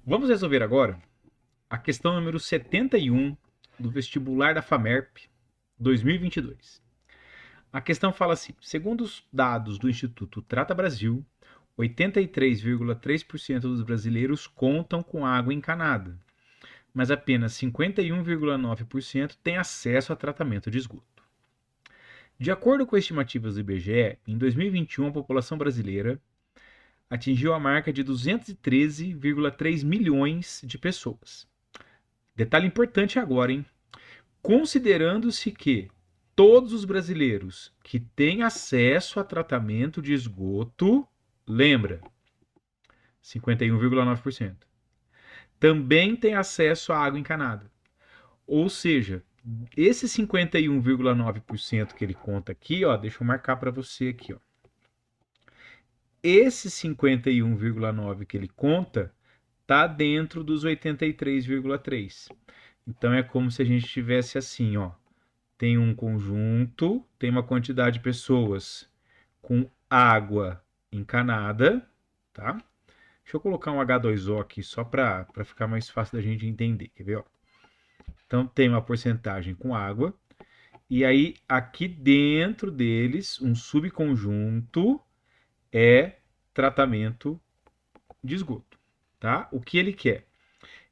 Vamos resolver agora a questão número 71 do vestibular da FAMERP 2022. A questão fala assim: segundo os dados do Instituto Trata Brasil, 83,3% dos brasileiros contam com água encanada, mas apenas 51,9% têm acesso a tratamento de esgoto. De acordo com estimativas do IBGE, em 2021 a população brasileira atingiu a marca de 213,3 milhões de pessoas. Detalhe importante agora, hein? Considerando-se que todos os brasileiros que têm acesso a tratamento de esgoto, lembra, 51,9%, também têm acesso à água encanada. Ou seja, esse 51,9% que ele conta aqui, ó, deixa eu marcar para você aqui, ó. Esse 51,9 que ele conta tá dentro dos 83,3. Então é como se a gente tivesse assim, ó, tem um conjunto, tem uma quantidade de pessoas com água encanada, tá? Deixa eu colocar um H2O aqui só para ficar mais fácil da gente entender, quer ver? Ó? Então tem uma porcentagem com água, e aí aqui dentro deles, um subconjunto é tratamento de esgoto, tá? O que ele quer?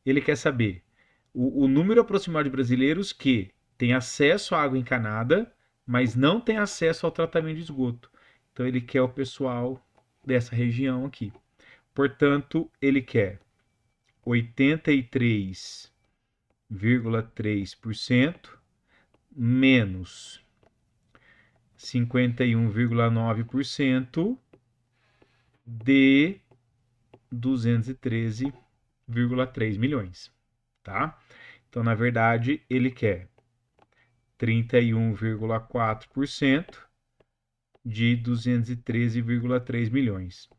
Ele quer saber o número aproximado de brasileiros que tem acesso à água encanada, mas não tem acesso ao tratamento de esgoto. Então ele quer o pessoal dessa região aqui. Portanto, ele quer 83,3% menos 51,9% de 213,3 milhões, tá? Então, na verdade, ele quer 31,4% de 213,3 milhões.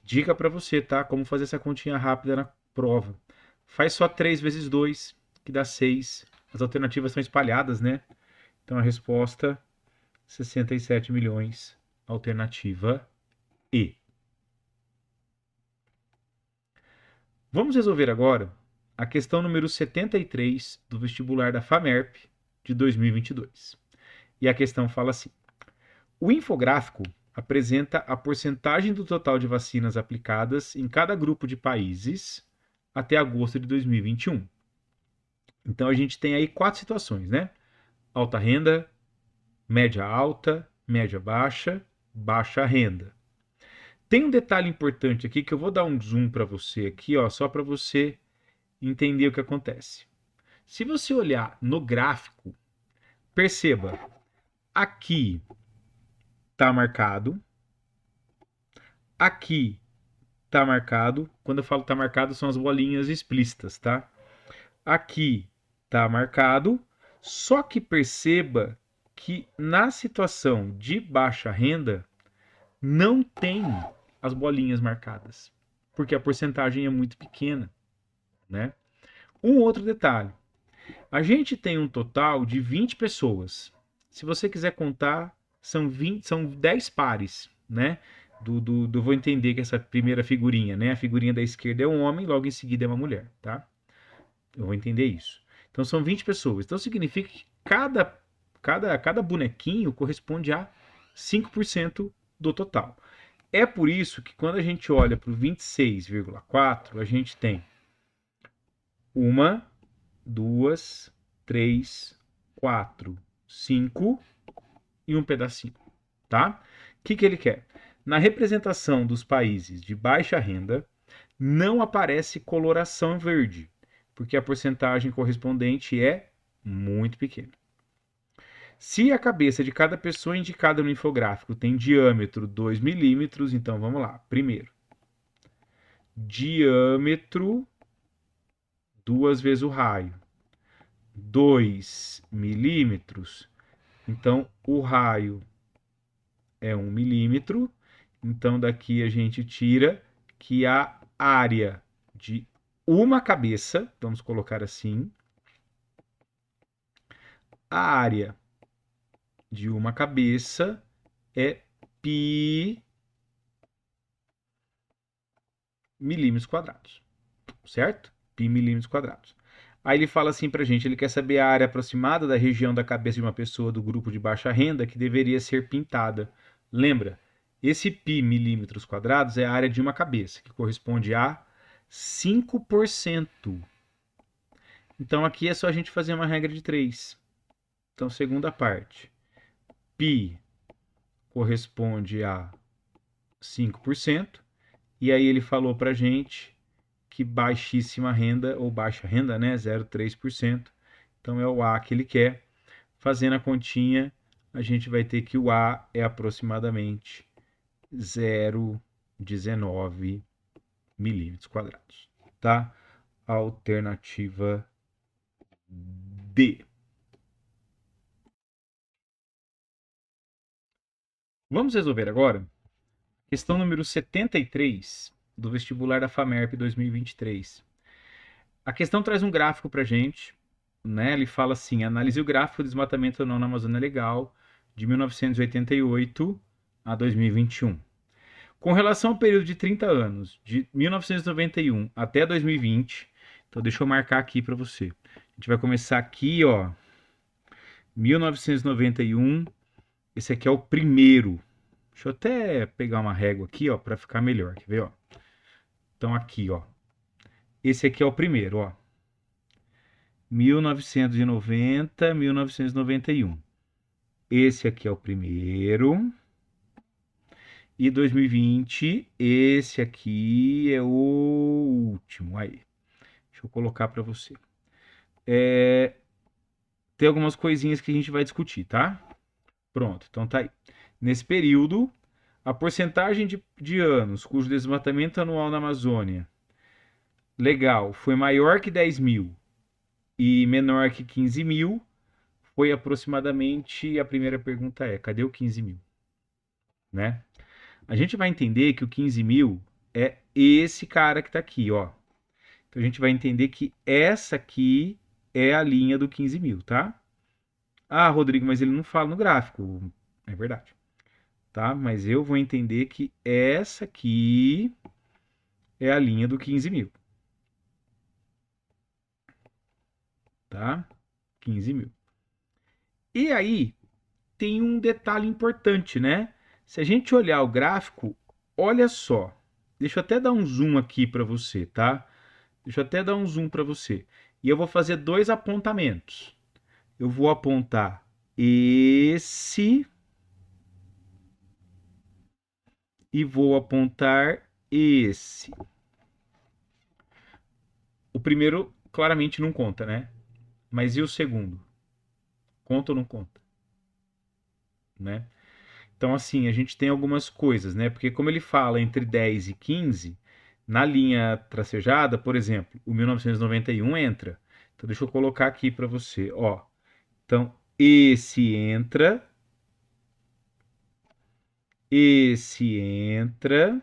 Dica para você, tá? Como fazer essa continha rápida na prova. Faz só 3 vezes 2, que dá 6. As alternativas são espalhadas, né? Então a resposta, 67 milhões, alternativa E. Vamos resolver agora a questão número 73 do vestibular da FAMERP de 2022. E a questão fala assim: o infográfico apresenta a porcentagem do total de vacinas aplicadas em cada grupo de países até agosto de 2021. Então a gente tem aí 4 situações, né? Alta renda, média alta, média baixa, baixa renda. Tem um detalhe importante aqui que eu vou dar um zoom para você aqui, ó, só para você entender o que acontece. Se você olhar no gráfico, perceba, aqui está marcado, aqui está marcado. Quando eu falo está marcado, são as bolinhas explícitas, tá? Aqui está marcado, só que perceba que na situação de baixa renda não tem as bolinhas marcadas, porque a porcentagem é muito pequena, né? Um outro detalhe, a gente tem um total de 20 pessoas. Se você quiser contar, são 10 pares, né? Vou entender que essa primeira figurinha, né? A figurinha da esquerda é um homem, logo em seguida é uma mulher, tá? Eu vou entender isso. Então são 20 pessoas. Então significa que cada bonequinho corresponde a 5% do total. É por isso que quando a gente olha para o 26,4, a gente tem uma, duas, três, quatro, cinco e um pedacinho, tá? O que ele quer? Na representação dos países de baixa renda, não aparece coloração verde, porque a porcentagem correspondente é muito pequena. Se a cabeça de cada pessoa indicada no infográfico tem diâmetro 2 milímetros, então vamos lá. Primeiro, diâmetro duas vezes o raio, 2 milímetros. Então, o raio é 1 milímetro. Então, daqui a gente tira que a área de uma cabeça, vamos colocar assim, a área de uma cabeça é π milímetros quadrados. certo? Pi milímetros quadrados. Aí ele fala assim pra gente, ele quer saber a área aproximada da região da cabeça de uma pessoa do grupo de baixa renda que deveria ser pintada. Lembra? Esse pi milímetros quadrados é a área de uma cabeça, que corresponde a 5%. Então aqui é só a gente fazer uma regra de 3. Então, segunda parte. Pi corresponde a 5%. E aí ele falou pra gente que baixíssima renda, ou baixa renda, né? 0,3%. Então é o A que ele quer. Fazendo a continha, a gente vai ter que o A é aproximadamente 0,19 milímetros quadrados, tá? Alternativa D. Vamos resolver agora questão número 73 do vestibular da FAMERP 2023. A questão traz um gráfico para a gente, né? Ele fala assim: analise o gráfico do desmatamento não na Amazônia Legal de 1988 a 2021. Com relação ao período de 30 anos, de 1991 até 2020, então deixa eu marcar aqui para você. A gente vai começar aqui, ó, 1991. Esse aqui é o primeiro. Deixa eu até pegar uma régua aqui, ó, para ficar melhor. Quer ver, ó? Então aqui, ó. Esse aqui é o primeiro, ó. 1990, 1991. Esse aqui é o primeiro. E 2020, esse aqui é o último. Aí, deixa eu colocar para você. Tem algumas coisinhas que a gente vai discutir, tá? Pronto, então tá aí. Nesse período, a porcentagem de anos cujo desmatamento anual na Amazônia legal foi maior que 10 mil e menor que 15 mil foi aproximadamente. A primeira pergunta é: cadê o 15 mil? Né? A gente vai entender que o 15 mil é esse cara que tá aqui, ó. Então a gente vai entender que essa aqui é a linha do 15 mil, tá? Ah, Rodrigo, mas ele não fala no gráfico. É verdade. Tá? Mas eu vou entender que essa aqui é a linha do 15 mil. Tá? 15 mil. E aí, tem um detalhe importante, né? Se a gente olhar o gráfico, olha só. Deixa eu até dar um zoom aqui para você, tá? Deixa eu até dar um zoom para você. E eu vou fazer dois apontamentos. Eu vou apontar esse e vou apontar esse. O primeiro claramente não conta, né? Mas e o segundo? Conta ou não conta? Né? Então, assim, a gente tem algumas coisas, né? Porque como ele fala entre 10 e 15, na linha tracejada, por exemplo, o 1991 entra. Então, deixa eu colocar aqui para você, ó. Então, esse entra, esse entra,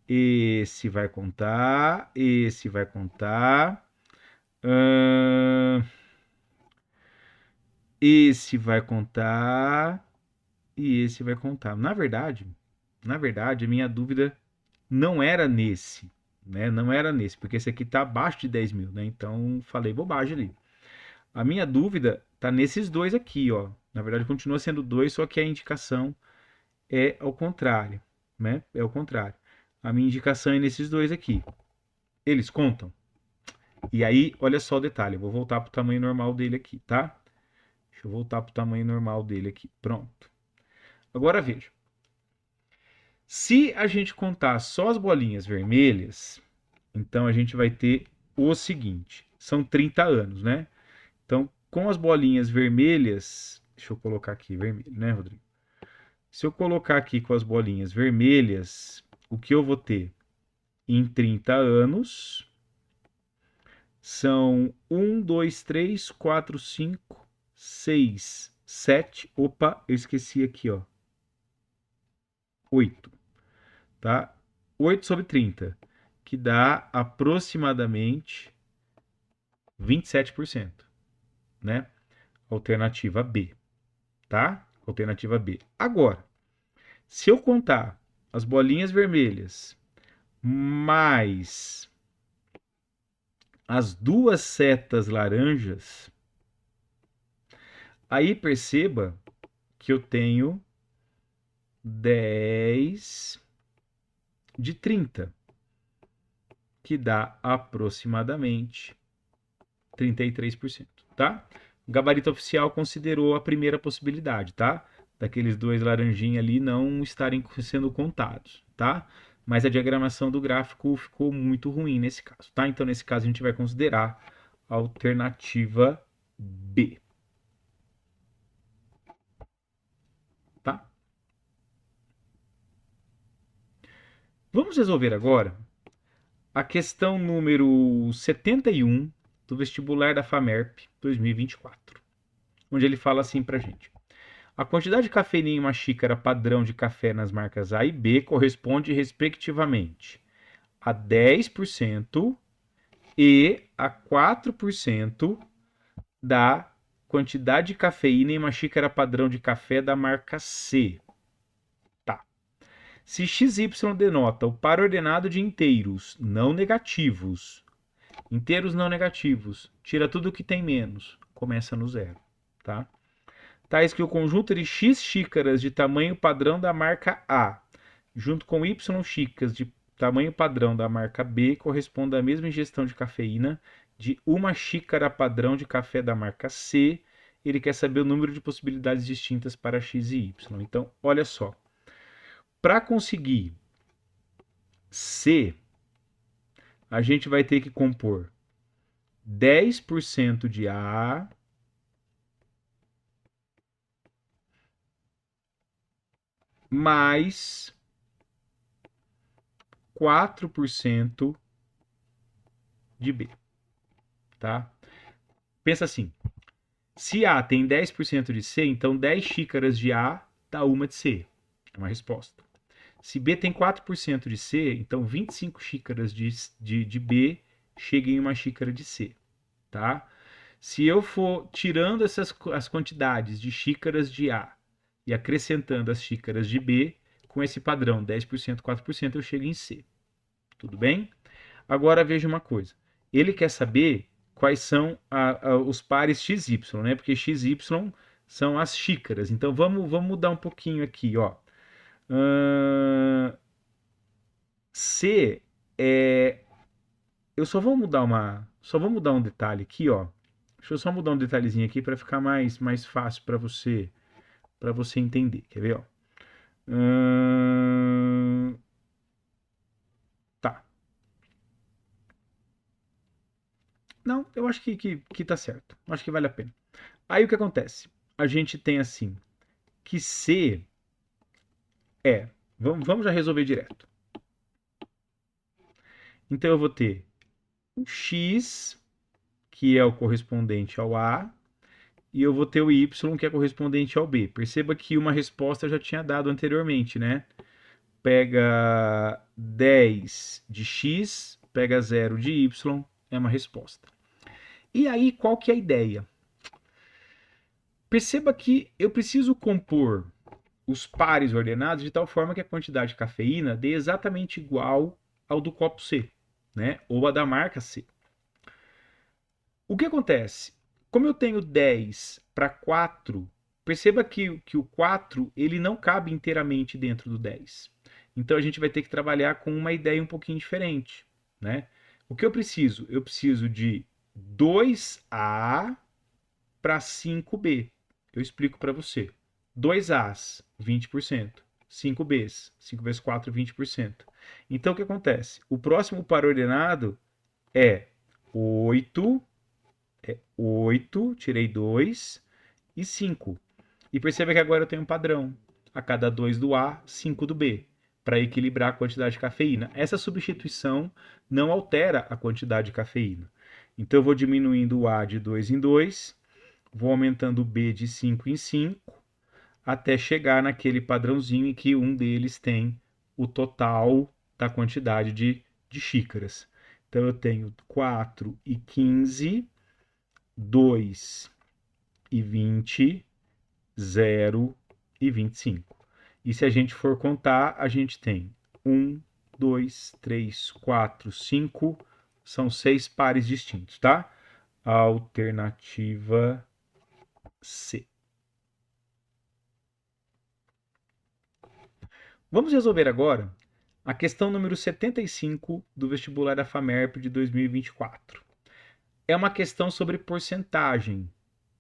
esse vai contar, esse vai contar, esse vai contar e esse vai contar. Na verdade, a minha dúvida não era nesse, né? Não era nesse, porque esse aqui está abaixo de 10 mil, né? Então falei bobagem ali. A minha dúvida tá nesses dois aqui, ó. Na verdade, continua sendo dois, só que a indicação é ao contrário, né? É o contrário. A minha indicação é nesses dois aqui. Eles contam. E aí, olha só o detalhe. Eu vou voltar pro tamanho normal dele aqui, tá? Deixa eu voltar pro tamanho normal dele aqui. Pronto. Agora veja. Se a gente contar só as bolinhas vermelhas, então a gente vai ter o seguinte: são 30 anos, né? Então, com as bolinhas vermelhas, deixa eu colocar aqui vermelho, né, Rodrigo? Se eu colocar aqui com as bolinhas vermelhas, o que eu vou ter em 30 anos são 1, 2, 3, 4, 5, 6, 7. Opa, eu esqueci aqui, ó. 8, tá? 8 sobre 30, que dá aproximadamente 27%, né? Alternativa B, tá? Alternativa B. Agora, se eu contar as bolinhas vermelhas mais as duas setas laranjas, aí perceba que eu tenho 10 de 30, que dá aproximadamente 33%, tá? O gabarito oficial considerou a primeira possibilidade, tá? Daqueles dois laranjinhos ali não estarem sendo contados, tá? Mas a diagramação do gráfico ficou muito ruim nesse caso, tá? Então, nesse caso, a gente vai considerar a alternativa B, tá? Vamos resolver agora a questão número 71 do vestibular da FAMERP 2024, onde ele fala assim pra gente. A quantidade de cafeína em uma xícara padrão de café nas marcas A e B corresponde, respectivamente, a 10% e a 4% da quantidade de cafeína em uma xícara padrão de café da marca C. Tá. Se XY denota o par ordenado de inteiros não negativos, inteiros não negativos, tira tudo que tem menos, começa no zero, tá? Tais que o conjunto de X xícaras de tamanho padrão da marca A, junto com Y xícaras de tamanho padrão da marca B, corresponde à mesma ingestão de cafeína de uma xícara padrão de café da marca C. Ele quer saber o número de possibilidades distintas para X e Y. Então, olha só. Para conseguir C, a gente vai ter que compor 10% de A mais 4% de B, tá? Pensa assim, se A tem 10% de C, então 10 xícaras de A dá uma de C. É uma resposta. Se B tem 4% de C, então 25 xícaras de B chega em uma xícara de C, tá? Se eu for tirando as quantidades de xícaras de A e acrescentando as xícaras de B, com esse padrão 10%, 4%, eu chego em C. Tudo bem? Agora veja uma coisa. Ele quer saber quais são os pares XY, né? Porque XY são as xícaras. Então vamos mudar um pouquinho aqui, ó. C é. Eu só vou mudar um detalhe aqui, ó. Deixa eu só mudar um detalhezinho aqui para ficar mais fácil para você entender. Quer ver, ó? Tá. Não, eu acho que tá certo. Acho que vale a pena. Aí o que acontece? A gente tem assim que C é. Vamos já resolver direto. Então eu vou ter o X, que é o correspondente ao A, e eu vou ter o Y, que é correspondente ao B. Perceba que uma resposta eu já tinha dado anteriormente, né? Pega 10 de X, pega 0 de Y, é uma resposta. E aí, qual que é a ideia? Perceba que eu preciso compor os pares ordenados de tal forma que a quantidade de cafeína dê exatamente igual ao do copo C, né? Ou a da marca C. O que acontece? Como eu tenho 10 para 4, perceba que o 4 ele não cabe inteiramente dentro do 10. Então a gente vai ter que trabalhar com uma ideia um pouquinho diferente, né? O que eu preciso? Eu preciso de 2A para 5B. Eu explico para você. 2As, 20%. 5Bs, 5 vezes 4, 20%. Então o que acontece? O próximo par ordenado é 8, tirei 2 e 5. E perceba que agora eu tenho um padrão. A cada 2 do A, 5 do B, para equilibrar a quantidade de cafeína. Essa substituição não altera a quantidade de cafeína. Então eu vou diminuindo o A de 2 em 2, vou aumentando o B de 5 em 5, até chegar naquele padrãozinho em que um deles tem o total da quantidade de xícaras. Então eu tenho 4 e 15, 2 e 20, 0 e 25. E se a gente for contar, a gente tem 1, 2, 3, 4, 5, são 6 pares distintos, tá? Alternativa C. Vamos resolver agora a questão número 75 do vestibular da FAMERP de 2024. É uma questão sobre porcentagem,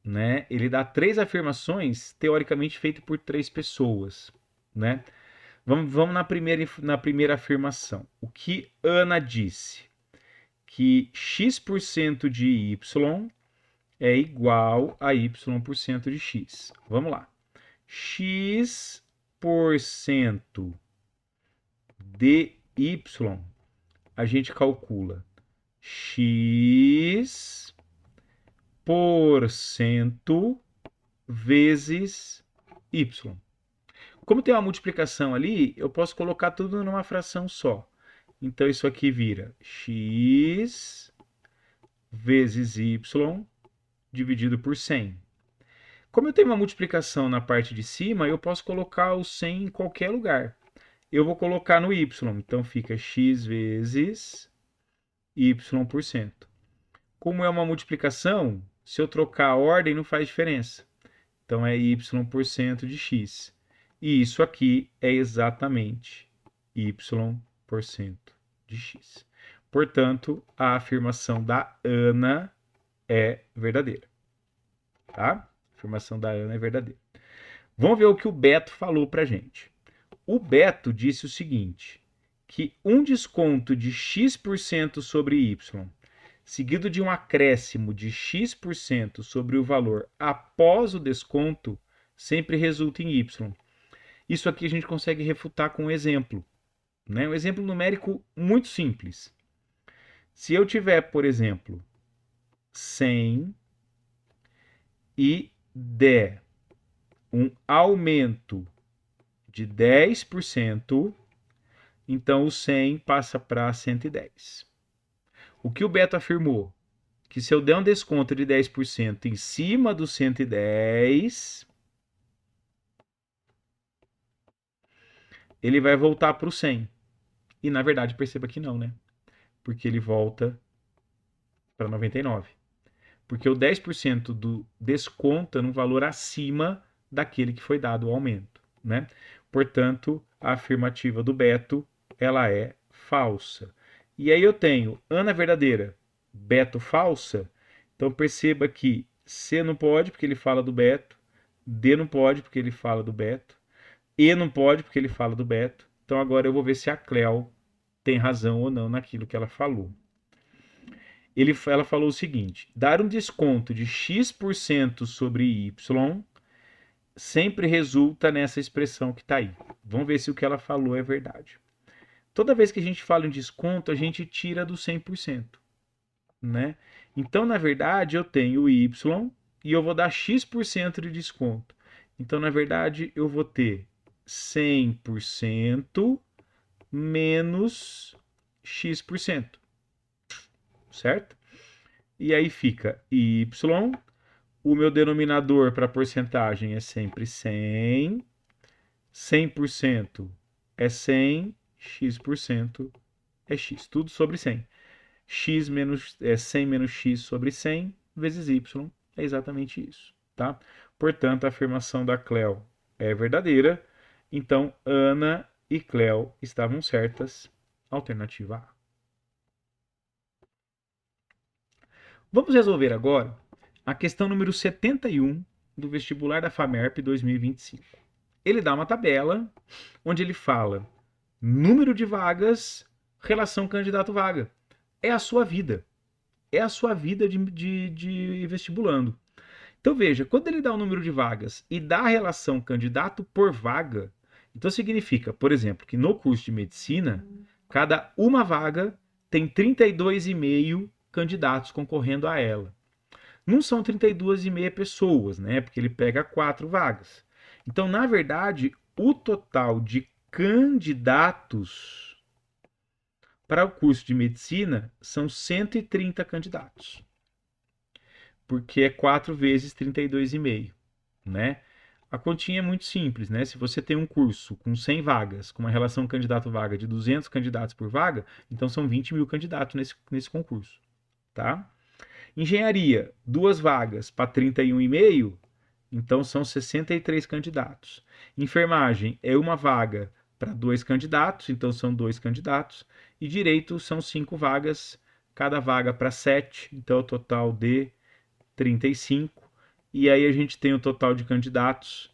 né? Ele dá 3 afirmações, teoricamente feitas por 3 pessoas, né? Vamos na primeira afirmação. O que Ana disse? Que x% de y é igual a y% de x. Vamos lá. X% de y, a gente calcula x% vezes y. Como tem uma multiplicação ali, eu posso colocar tudo numa fração só. Então isso aqui vira x vezes y dividido por 100. Como eu tenho uma multiplicação na parte de cima, eu posso colocar o 100 em qualquer lugar. Eu vou colocar no y, então fica x vezes y por cento. Como é uma multiplicação, se eu trocar a ordem não faz diferença. Então é y por cento de x. E isso aqui é exatamente y por cento de x. Portanto, a afirmação da Ana é verdadeira. Tá? A afirmação da Ana é verdadeira. Vamos ver o que o Beto falou pra gente. O Beto disse o seguinte, que um desconto de x% sobre y, seguido de um acréscimo de x% sobre o valor após o desconto, sempre resulta em y. Isso aqui a gente consegue refutar com um exemplo, né? Um exemplo numérico muito simples. Se eu tiver, por exemplo, 100 e der um aumento de 10%, então o 100 passa para 110. O que o Beto afirmou? Que se eu der um desconto de 10% em cima do 110, ele vai voltar para o 100. E na verdade perceba que não, né? Porque ele volta para 99. Porque o 10% do desconta num valor acima daquele que foi dado o aumento, né? Portanto, a afirmativa do Beto, ela é falsa. E aí eu tenho Ana verdadeira, Beto falsa. Então perceba que C não pode porque ele fala do Beto, D não pode porque ele fala do Beto, E não pode porque ele fala do Beto. Então agora eu vou ver se a Cleo tem razão ou não naquilo que ela falou. Ela falou o seguinte: dar um desconto de x% sobre y sempre resulta nessa expressão que está aí. Vamos ver se o que ela falou é verdade. Toda vez que a gente fala em desconto, a gente tira do 100%, né? Então, na verdade, eu tenho y e eu vou dar x% de desconto. Então, na verdade, eu vou ter 100% menos x%, certo? E aí fica y, o meu denominador para porcentagem é sempre 100, 100% é 100, x% é x, tudo sobre 100. X menos, 100 menos x sobre 100 vezes y é exatamente isso, tá? Portanto, a afirmação da Cleo é verdadeira, então Ana e Cleo estavam certas, alternativa A. Vamos resolver agora a questão número 71 do vestibular da FAMERP 2025. Ele dá uma tabela onde ele fala número de vagas, relação candidato-vaga. É a sua vida. É a sua vida de vestibulando. Então veja, quando ele dá o número de vagas e dá a relação candidato por vaga, então significa, por exemplo, que no curso de medicina, cada uma vaga tem 32,5 candidatos concorrendo a ela. Não são 32,5 pessoas, né? Porque ele pega 4 vagas. Então, na verdade, o total de candidatos para o curso de medicina são 130 candidatos. Porque é 4 vezes 32,5, né? A continha é muito simples, né? Se você tem um curso com 100 vagas, com uma relação candidato-vaga de 200 candidatos por vaga, então são 20 mil candidatos nesse concurso, tá? Engenharia, 2 vagas para 31,5, então são 63 candidatos. Enfermagem é 1 vaga para 2 candidatos, então são 2 candidatos. E direito são 5 vagas, cada vaga para 7, então é o total de 35. E aí a gente tem o total de candidatos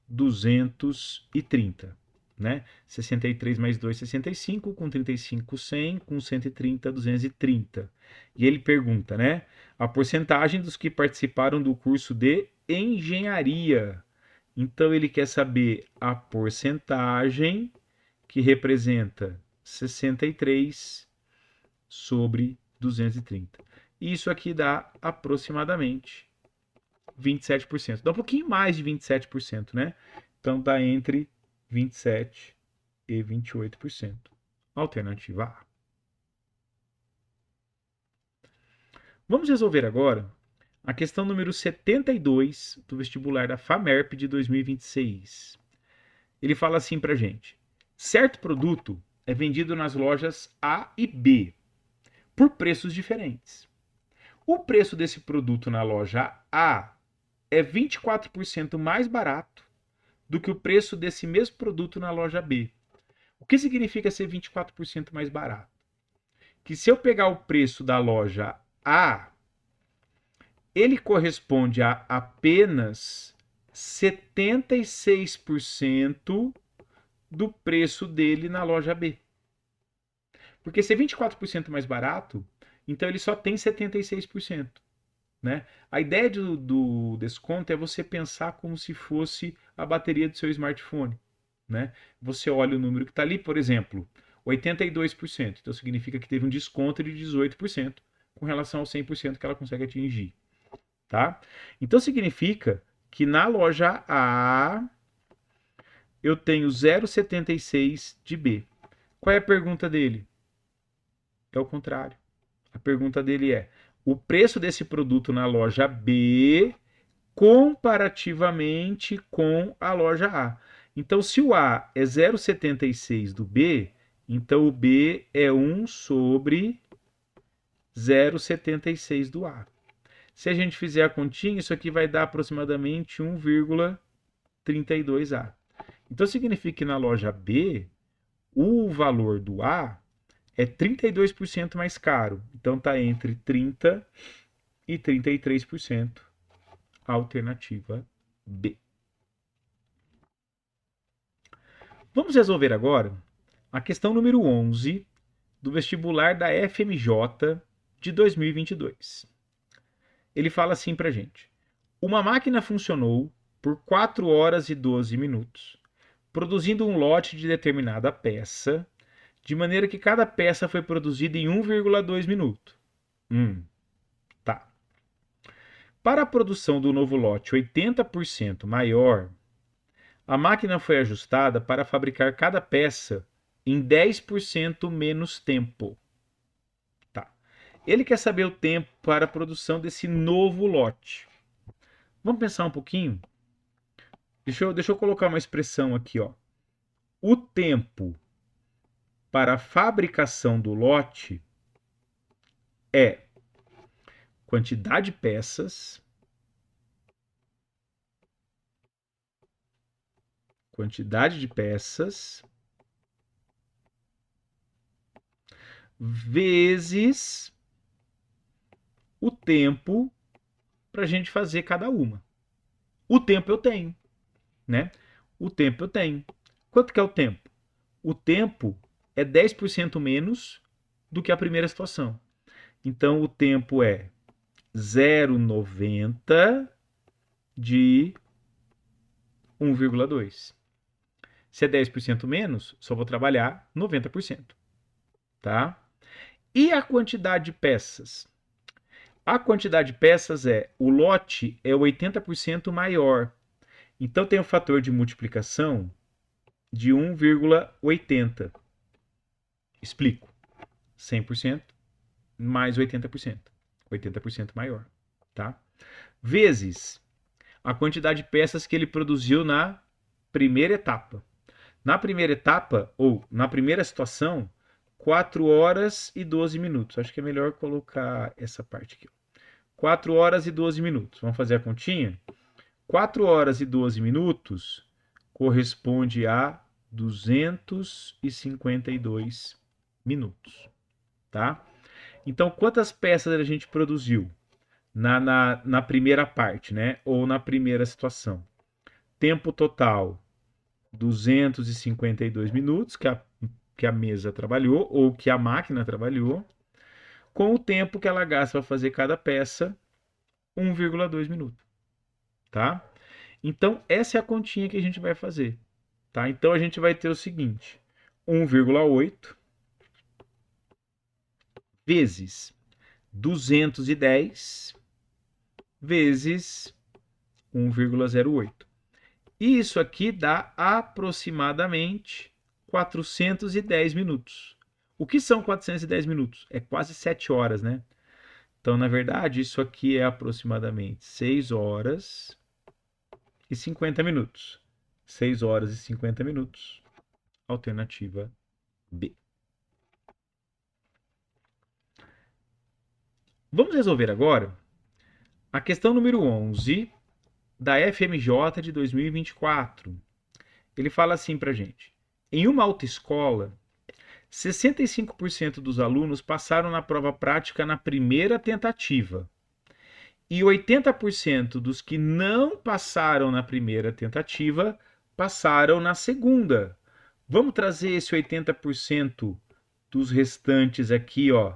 230, né? 63 mais 2, 65, com 35, 100, com 130, 230. E ele pergunta, né? A porcentagem dos que participaram do curso de engenharia. Então ele quer saber a porcentagem que representa 63 sobre 230. Isso aqui dá aproximadamente 27%. Dá um pouquinho mais de 27%, né? Então dá entre 27% e 28%. Alternativa A. Vamos resolver agora a questão número 72 do vestibular da FAMERP de 2026. Ele fala assim pra gente: certo produto é vendido nas lojas A e B por preços diferentes. O preço desse produto na loja A é 24% mais barato do que o preço desse mesmo produto na loja B. O que significa ser 24% mais barato? Que se eu pegar o preço da loja A, ele corresponde a apenas 76% do preço dele na loja B. Porque se é 24% mais barato, então ele só tem 76%. Né? A ideia do desconto é você pensar como se fosse a bateria do seu smartphone. Né? Você olha o número que está ali, por exemplo, 82%. Então significa que teve um desconto de 18% com relação ao 100% que ela consegue atingir. Tá? Então significa que na loja A eu tenho 0,76 de B. Qual é a pergunta dele? É o contrário. A pergunta dele é: o preço desse produto na loja B comparativamente com a loja A. Então, se o A é 0,76 do B, então o B é 1 sobre 0,76 do A. Se a gente fizer a continha, isso aqui vai dar aproximadamente 1,32A. Então significa que na loja B, o valor do A é 32% mais caro. Então está entre 30% e 33%, alternativa B. Vamos resolver agora a questão número 11 do vestibular da FMJ de 2022. Ele fala assim para gente: uma máquina funcionou por 4 horas e 12 minutos, produzindo um lote de determinada peça, de maneira que cada peça foi produzida em 1,2 minuto. Tá. Para a produção do novo lote 80% maior, a máquina foi ajustada para fabricar cada peça em 10% menos tempo. Tá. Ele quer saber o tempo para a produção desse novo lote. Vamos pensar um pouquinho? Deixa eu colocar uma expressão aqui, ó. O tempo para a fabricação do lote é quantidade de peças, vezes o tempo para a gente fazer cada uma. O tempo eu tenho, né? O tempo eu tenho. Quanto que é o tempo? O tempo é 10% menos do que a primeira situação. Então o tempo é 0,90 de 1,2. Se é 10% menos, só vou trabalhar 90%. Tá? E a quantidade de peças? A quantidade de peças o lote é 80% maior. Então tem o fator de multiplicação de 1,80. Explico. 100% mais 80%. 80% maior, tá? Vezes a quantidade de peças que ele produziu na primeira etapa. Na primeira etapa, ou na primeira situação, 4 horas e 12 minutos. Acho que é melhor colocar essa parte aqui. 4 horas e 12 minutos. Vamos fazer a continha? 4 horas e 12 minutos corresponde a 252 minutos, tá? Então, quantas peças a gente produziu na primeira parte, né? Ou na primeira situação? Tempo total, 252 minutos que a mesa trabalhou, ou que a máquina trabalhou, com o tempo que ela gasta para fazer cada peça, 1,2 minutos, tá? Então, essa é a continha que a gente vai fazer, tá? Então, a gente vai ter o seguinte, 1,8 vezes 210 vezes 1,08. E isso aqui dá aproximadamente 410 minutos. O que são 410 minutos? É quase 7 horas, né? Então, na verdade, isso aqui é aproximadamente 6 horas e 50 minutos. 6 horas e 50 minutos. Alternativa B. Vamos resolver agora a questão número 11 da FMJ de 2024. Ele fala assim pra gente: em uma autoescola, 65% dos alunos passaram na prova prática na primeira tentativa e 80% dos que não passaram na primeira tentativa passaram na segunda. Vamos trazer esse 80% dos restantes aqui, ó,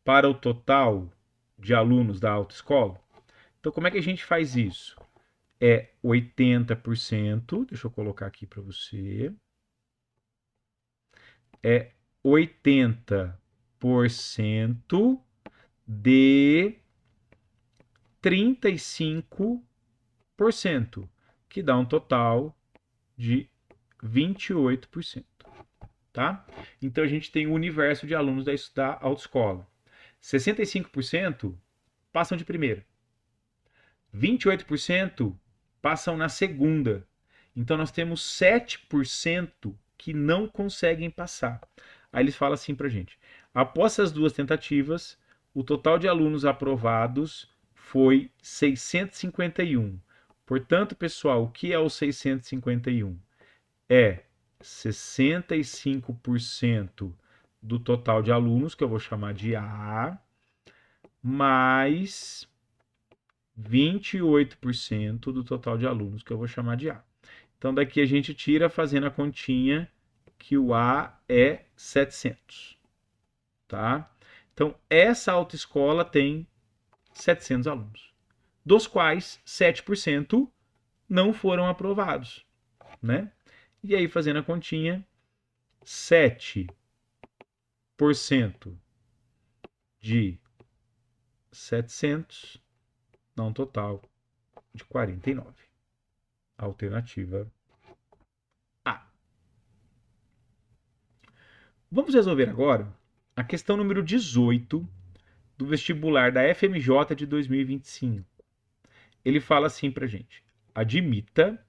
para o total de alunos da autoescola? Então, como é que a gente faz isso? É 80%, deixa eu colocar aqui para você, é 80% de 35%, que dá um total de 28%, tá? Então a gente tem o universo de alunos da autoescola. 65% passam de primeira. 28% passam na segunda. Então nós temos 7% que não conseguem passar. Aí eles falam assim pra gente: após as duas tentativas, o total de alunos aprovados foi 651. Portanto, pessoal, o que é o 651? É 65% do total de alunos, que eu vou chamar de A, mais 28% do total de alunos, que eu vou chamar de A. Então, daqui a gente tira fazendo a continha que o A é 700, tá? Então, essa autoescola tem 700 alunos, dos quais 7% não foram aprovados, né? E aí, fazendo a continha, 7% de 700 dá um total de 49. Alternativa A. Vamos resolver agora a questão número 18 do vestibular da FMJ de 2025. Ele fala assim pra gente: admita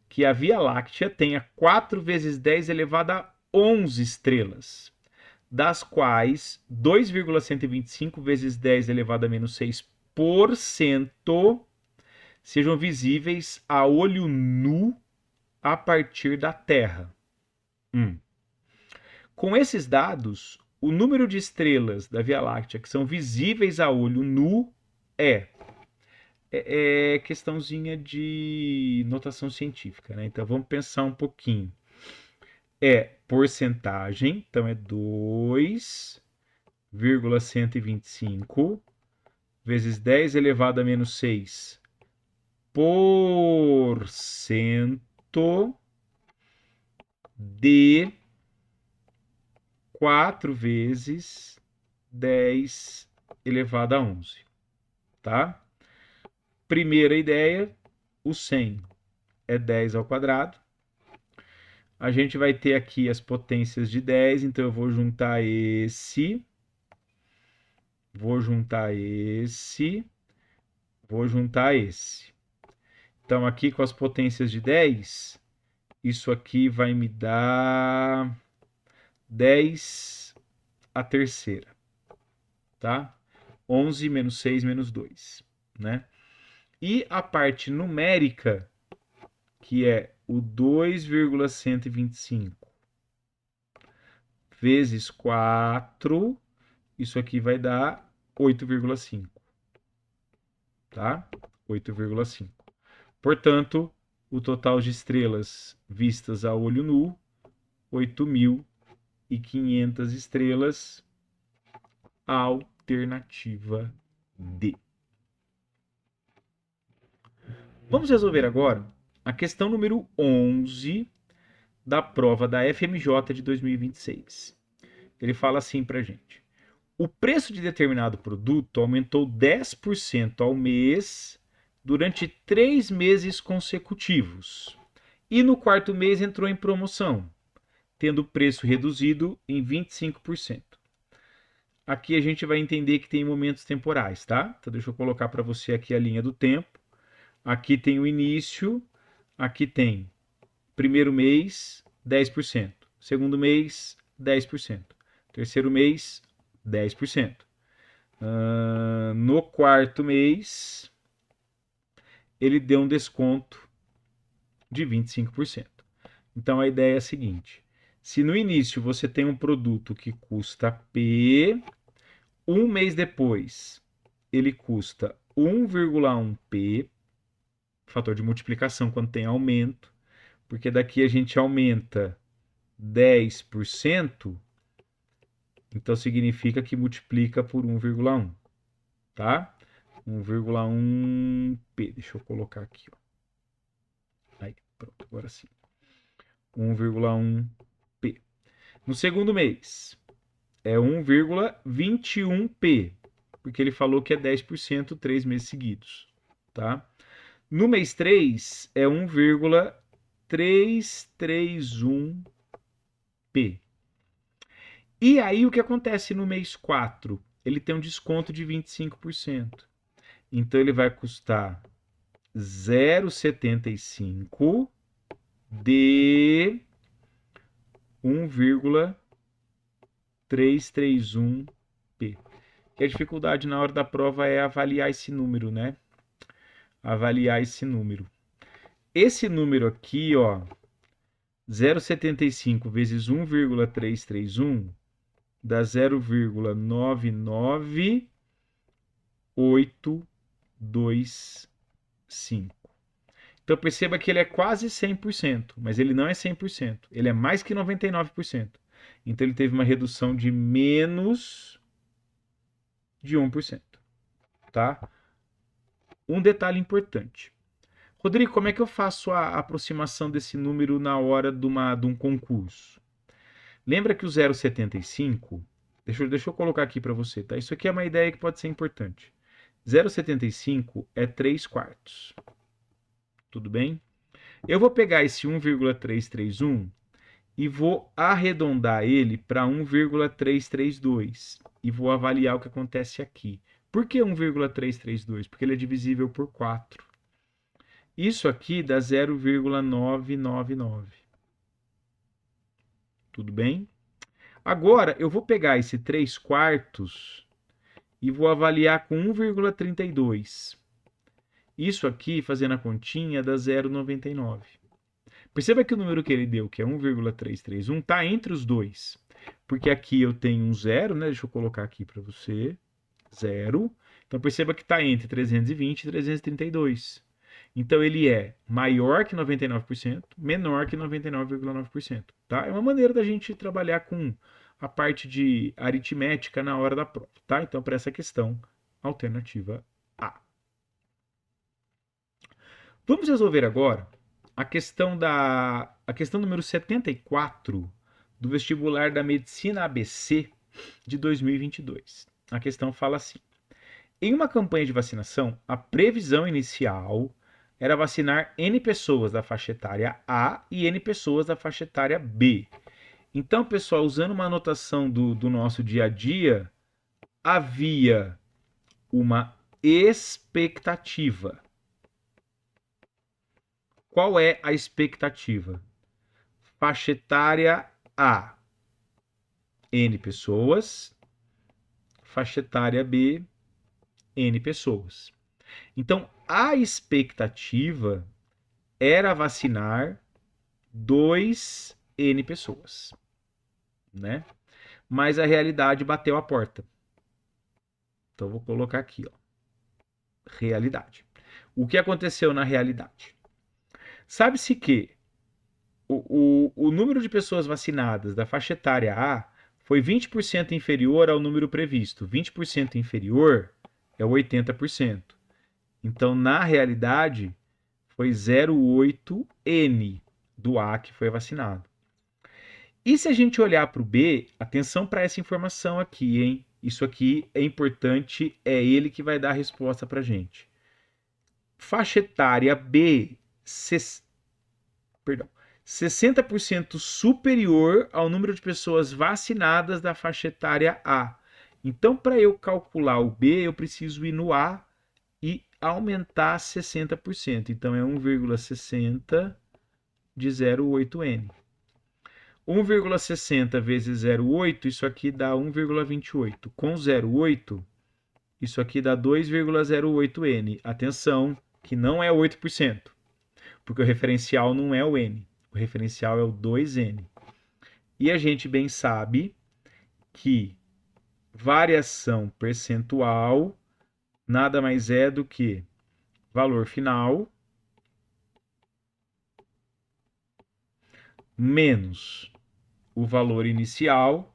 que a Via Láctea tenha 4 vezes 10 elevado a 11 estrelas, das quais 2,125 vezes 10 elevado a menos 6% sejam visíveis a olho nu a partir da Terra. Com esses dados, o número de estrelas da Via Láctea que são visíveis a olho nu é questãozinha de notação científica, né? Então vamos pensar um pouquinho. É porcentagem, então é 2,125 vezes 10 elevado a menos 6 por cento de 4 vezes 10 elevado a 11, tá? Primeira ideia, o 100 é 10 ao quadrado. A gente vai ter aqui as potências de 10, então eu vou juntar esse, vou juntar esse, vou juntar esse. Então, aqui com as potências de 10, isso aqui vai me dar 10 a terceira, tá? 11 menos 6 menos 2, né? E a parte numérica, que é o 2,125 vezes 4, isso aqui vai dar 8,5, tá? 8,5. Portanto, o total de estrelas vistas a olho nu, 8.500 estrelas, alternativa D. Vamos resolver agora a questão número 11 da prova da FMJ de 2026. Ele fala assim pra gente: o preço de determinado produto aumentou 10% ao mês durante 3 meses consecutivos. E no quarto mês entrou em promoção, tendo o preço reduzido em 25%. Aqui a gente vai entender que tem momentos temporais, tá? Então deixa eu colocar para você aqui a linha do tempo. Aqui tem o início, aqui tem primeiro mês, 10%. Segundo mês, 10%. Terceiro mês, 10%. No quarto mês, ele deu um desconto de 25%. Então a ideia é a seguinte: se no início você tem um produto que custa P, um mês depois ele custa 1,1P, fator de multiplicação quando tem aumento, porque daqui a gente aumenta 10%, então significa que multiplica por 1,1, tá? 1,1P. Deixa eu colocar aqui, ó. Aí, pronto, agora sim. 1,1P. No segundo mês, é 1,21P, porque ele falou que é 10% 3 meses seguidos, tá? No mês 3, é 1,331P. E aí o que acontece no mês 4? Ele tem um desconto de 25%. Então ele vai custar 0,75 de 1,331P. E a dificuldade na hora da prova é avaliar esse número, né? Avaliar esse número. Esse número aqui, ó, 0,75 vezes 1,331 dá 0,99825. Então perceba que ele é quase 100%, mas ele não é 100%. Ele é mais que 99%. Então ele teve uma redução de menos de 1%, tá? Um detalhe importante. Rodrigo, como é que eu faço a aproximação desse número na hora de um concurso? Lembra que o 0,75, deixa eu colocar aqui para você, tá? Isso aqui é uma ideia que pode ser importante. 0,75 é 3 quartos. Tudo bem? Eu vou pegar esse 1,331 e vou arredondar ele para 1,332 e vou avaliar o que acontece aqui. Por que 1,332? Porque ele é divisível por 4. Isso aqui dá 0,999. Tudo bem? Agora eu vou pegar esse 3 quartos e vou avaliar com 1,32. Isso aqui, fazendo a continha, dá 0,99. Perceba que o número que ele deu, que é 1,331, está entre os dois. Porque aqui eu tenho um zero, né? Deixa eu colocar aqui para você. Zero. Então perceba que está entre 320 e 332. Então ele é maior que 99%, menor que 99,9%. Tá? É uma maneira da gente trabalhar com a parte de aritmética na hora da prova. Tá? Então para essa questão, alternativa A. Vamos resolver agora a questão número 74 do vestibular da Medicina ABC de 2022. A questão fala assim: em uma campanha de vacinação, a previsão inicial era vacinar N pessoas da faixa etária A e N pessoas da faixa etária B. Então, pessoal, usando uma anotação do nosso dia a dia, havia uma expectativa. qual é a expectativa? Faixa etária A, N pessoas. Faixa etária B, N pessoas. Então, a expectativa era vacinar 2N pessoas, né? Mas a realidade bateu a porta. Então, vou colocar aqui, ó. Realidade. O que aconteceu na realidade? Sabe-se que o número de pessoas vacinadas da faixa etária A foi 20% inferior ao número previsto. 20% inferior é 80%. Então, na realidade, foi 0,8N do A que foi vacinado. E se a gente olhar para o B, atenção para essa informação aqui, hein? Isso aqui é importante, é ele que vai dar a resposta para a gente. Faixa etária B, 60% superior ao número de pessoas vacinadas da faixa etária A. Então, para eu calcular o B, eu preciso ir no A e aumentar 60%. Então, é 1,60 de 0,8N. 1,60 vezes 0,8, isso aqui dá 1,28. Com 0,8, isso aqui dá 2,08N. Atenção, que não é 8%, porque o referencial não é o N. O referencial é o 2N. E a gente bem sabe que variação percentual nada mais é do que valor final menos o valor inicial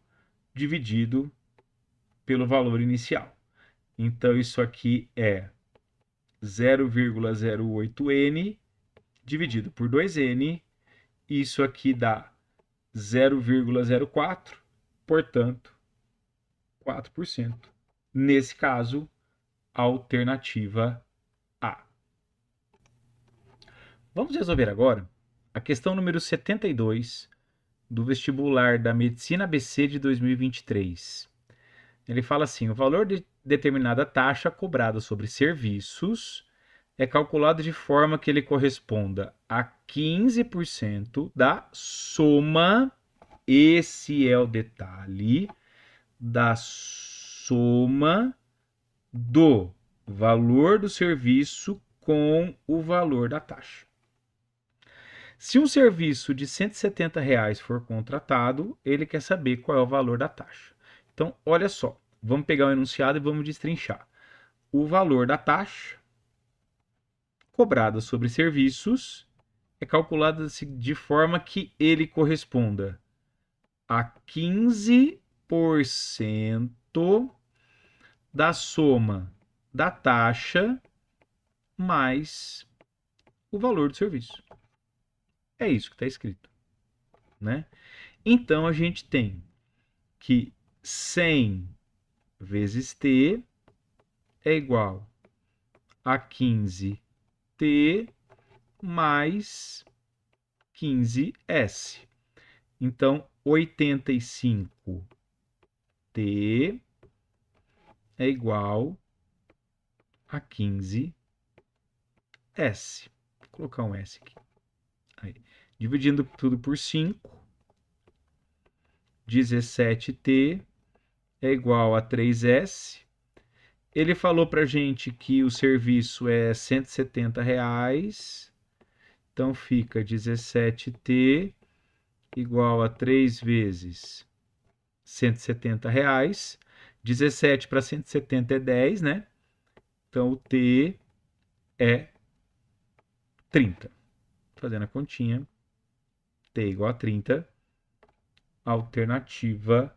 dividido pelo valor inicial. Então, isso aqui é 0,08N dividido por 2N. Isso aqui dá 0,04, portanto, 4%. Nesse caso, alternativa A. Vamos resolver agora a questão número 72 do vestibular da Medicina ABC de 2023. Ele fala assim: o valor de determinada taxa cobrada sobre serviços é calculado de forma que ele corresponda a 15% da soma, esse é o detalhe, da soma do valor do serviço com o valor da taxa. Se um serviço de R$ 170 for contratado, ele quer saber qual é o valor da taxa. Então, olha só, vamos pegar o enunciado e vamos destrinchar. O valor da taxa cobrada sobre serviços é calculado de forma que ele corresponda a 15% da soma da taxa mais o valor do serviço. É isso que está escrito, né? Então, a gente tem que 100 vezes T é igual a 15T mais 15S. Então, 85T é igual a 15S. Vou colocar um S aqui. Aí. Dividindo tudo por 5, 17T é igual a 3S. Ele falou pra gente que o serviço é R$ 170. Então fica 17T igual a 3 vezes R$ 170. 17 para 170 é 10, né? Então o T é 30. Fazendo a continha, T igual a 30. Alternativa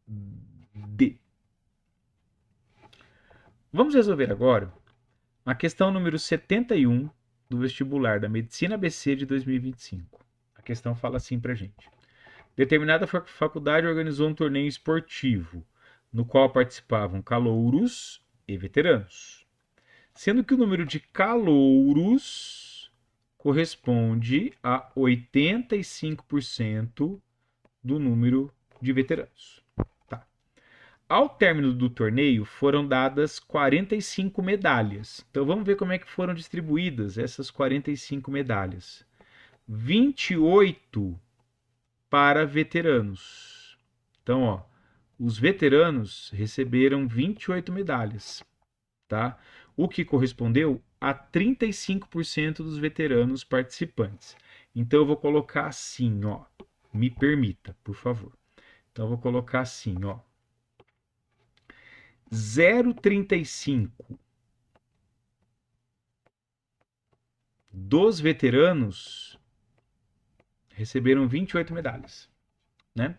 D. Vamos resolver agora a questão número 71 do vestibular da Medicina ABC de 2025. A questão fala assim pra gente: determinada faculdade organizou um torneio esportivo, no qual participavam calouros e veteranos, sendo que o número de calouros corresponde a 85% do número de veteranos. Tá. Ao término do torneio, foram dadas 45 medalhas. Então vamos ver como é que foram distribuídas essas 45 medalhas. 28 para veteranos. Então, ó, os veteranos receberam 28 medalhas, tá? O que correspondeu a 35% dos veteranos participantes. Então eu vou colocar assim, ó. Me permita, por favor. Então eu vou colocar assim, ó. 0,35 dos veteranos receberam 28 medalhas, né?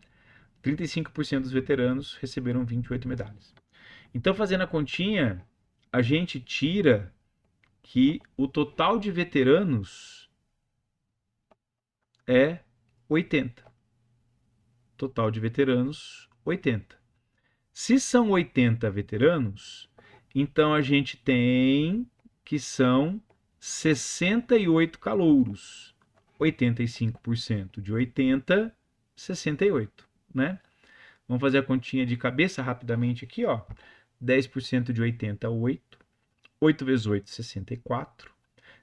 35% dos veteranos receberam 28 medalhas. Então, fazendo a continha, a gente tira que o total de veteranos é 80. Total de veteranos, 80. Se são 80 veteranos, então a gente tem que são 68 calouros. 85% de 80, 68, né? Vamos fazer a continha de cabeça rapidamente aqui, ó. 10% de 80, 8. 8 vezes 8, 64.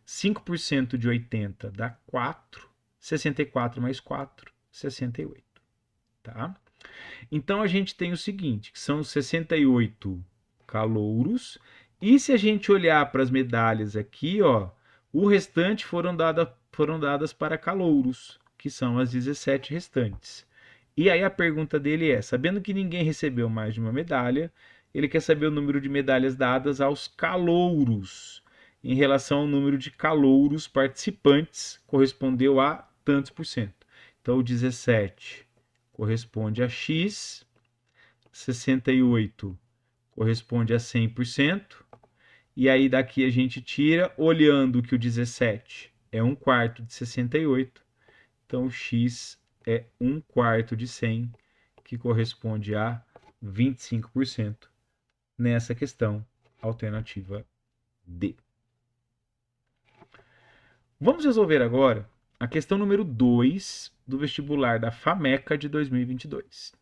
5% de 80 dá 4. 64 mais 4, 68. Tá? Então a gente tem o seguinte, que são 68 calouros. E se a gente olhar para as medalhas aqui, ó, o restante foram dadas para calouros, que são as 17 restantes. E aí a pergunta dele é, sabendo que ninguém recebeu mais de uma medalha, ele quer saber o número de medalhas dadas aos calouros. Em relação ao número de calouros participantes, correspondeu a tantos por cento. Então o 17 corresponde a X, 68 corresponde a 100%, e aí daqui a gente tira, olhando que o 17 é 1/4 de 68, então o X é 1/4 de 100, que corresponde a 25% nessa questão, alternativa D. Vamos resolver agora a questão número 2 do vestibular da FAMECA de 2022.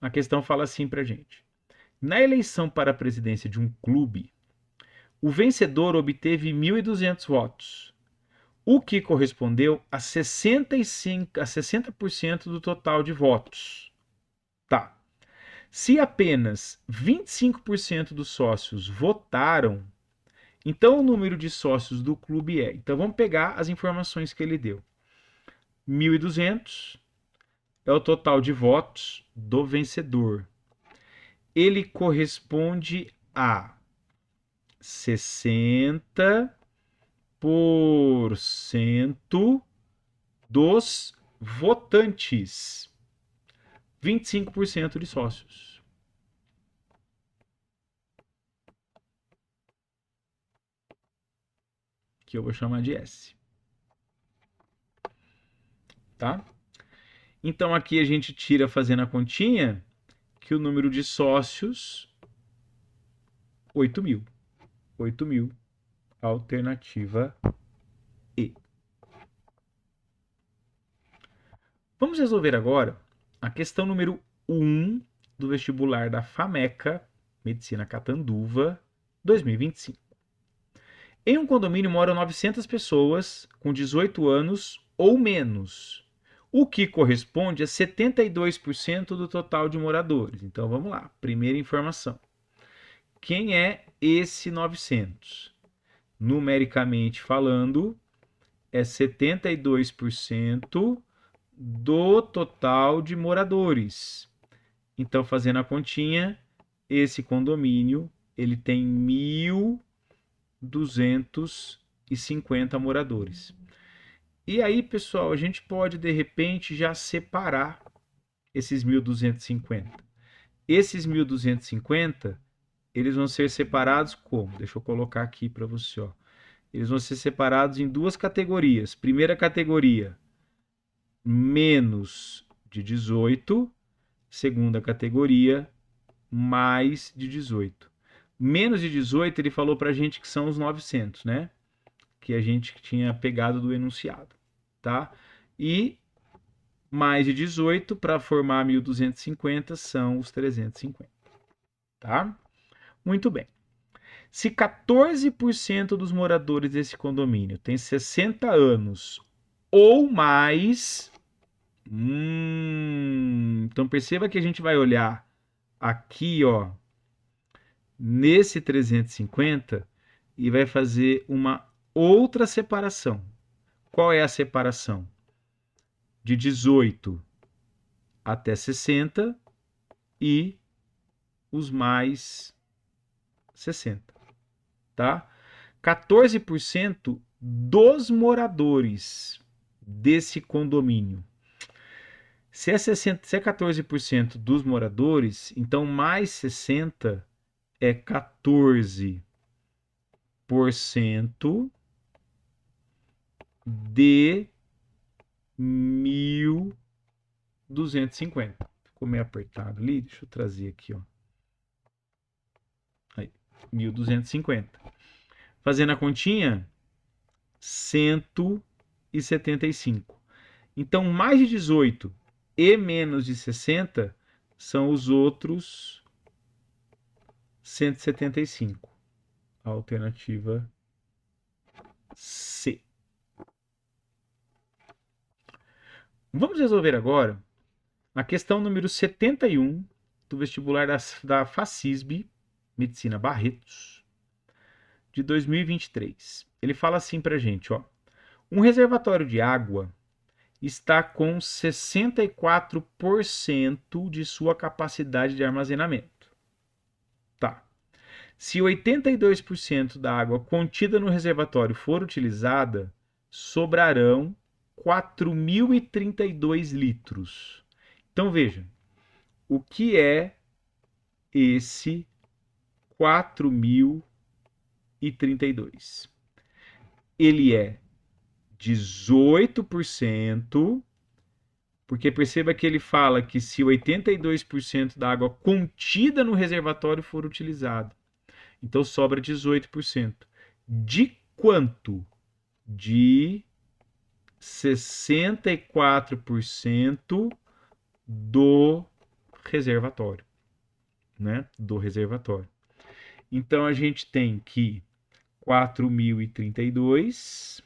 A questão fala assim pra gente. Na eleição para a presidência de um clube, o vencedor obteve 1.200 votos, o que correspondeu a 60% do total de votos. Tá. Se apenas 25% dos sócios votaram, então o número de sócios do clube é... Então vamos pegar as informações que ele deu. 1.200 é o total de votos do vencedor. Ele corresponde a 60% dos votantes. 25% de sócios. Que eu vou chamar de S. Tá? Então aqui a gente tira, fazendo a continha, que o número de sócios, 8.000. 8.000, alternativa E. Vamos resolver agora a questão número 1 do vestibular da FAMECA, Medicina Catanduva, 2025. Em um condomínio moram 900 pessoas com 18 anos ou menos, o que corresponde a 72% do total de moradores. Então vamos lá, primeira informação. Quem é esse 900? Numericamente falando, é 72% do total de moradores. Então, fazendo a continha, esse condomínio ele tem 1.250 moradores. E aí, pessoal, a gente pode de repente já separar esses 1.250. Esses 1.250, eles vão ser separados como? Deixa eu colocar aqui para você, ó. Eles vão ser separados em duas categorias. Primeira categoria, menos de 18. Segunda categoria, mais de 18. Menos de 18, ele falou pra gente que são os 900, né? Que a gente tinha pegado do enunciado, tá? E mais de 18, para formar 1.250, são os 350. tá? Muito bem. Se 14% dos moradores desse condomínio tem 60 anos ou mais, então perceba que a gente vai olhar aqui, ó, nesse 350 e vai fazer uma outra separação. Qual é a separação? De 18 até 60 e os mais 60, tá? 14% dos moradores desse condomínio. Se é 14% dos moradores, então mais 60 é 14% de 1.250. Ficou meio apertado ali, deixa eu trazer aqui, ó. Aí, 1.250. Fazendo a continha, 175. Então, mais de 18 e menos de 60 são os outros 175. A alternativa C. Vamos resolver agora a questão número 71 do vestibular da FACISB, Medicina Barretos, de 2023. Ele fala assim pra gente, ó. Um reservatório de água está com 64% de sua capacidade de armazenamento. Tá. Se 82% da água contida no reservatório for utilizada, sobrarão 4.032 litros. Então veja, o que é esse 4.032? Ele é 18%, porque perceba que ele fala que se 82% da água contida no reservatório for utilizada, então sobra 18%. De quanto? De 64% do reservatório, né? Do reservatório. Então a gente tem que 4.032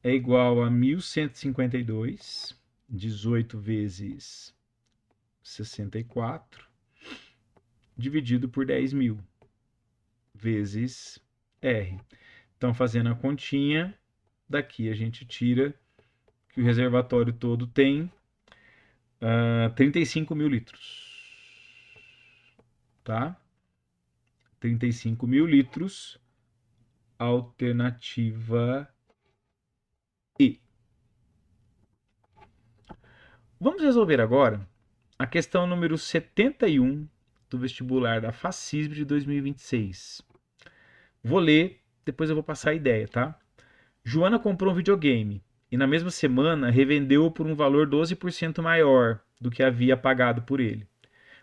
é igual a 1.152, 18 vezes 64, dividido por 10.000, vezes R. Então, fazendo a continha, daqui a gente tira que o reservatório todo tem 35 mil litros. Tá? 35 mil litros, alternativa E. Vamos resolver agora a questão número 71 do vestibular da FACISB de 2026. Vou ler, depois eu vou passar a ideia, tá? Joana comprou um videogame e na mesma semana revendeu-o por um valor 12% maior do que havia pagado por ele.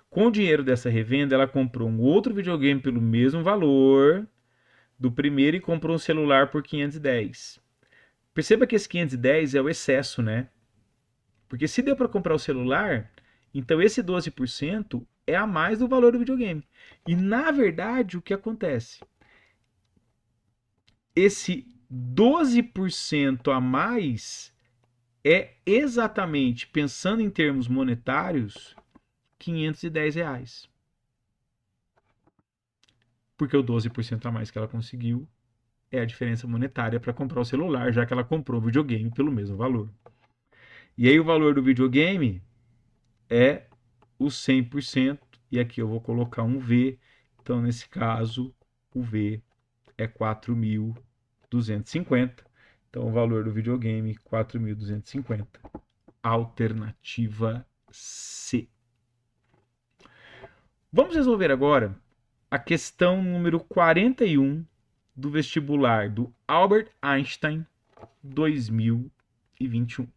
Com o dinheiro dessa revenda, ela comprou um outro videogame pelo mesmo valor do primeiro e comprou um celular por 510. Perceba que esse 510 é o excesso, né? Porque se deu para comprar o celular, então esse 12% é a mais do valor do videogame. E na verdade, o que acontece? Esse 12% a mais é exatamente, pensando em termos monetários, R$ 510. Porque o 12% a mais que ela conseguiu é a diferença monetária para comprar o celular, já que ela comprou o videogame pelo mesmo valor. E aí o valor do videogame é o 100%, e aqui eu vou colocar um V, então nesse caso o V é 4.250, então o valor do videogame 4.250, alternativa C. Vamos resolver agora a questão número 41 do vestibular do Albert Einstein 2021.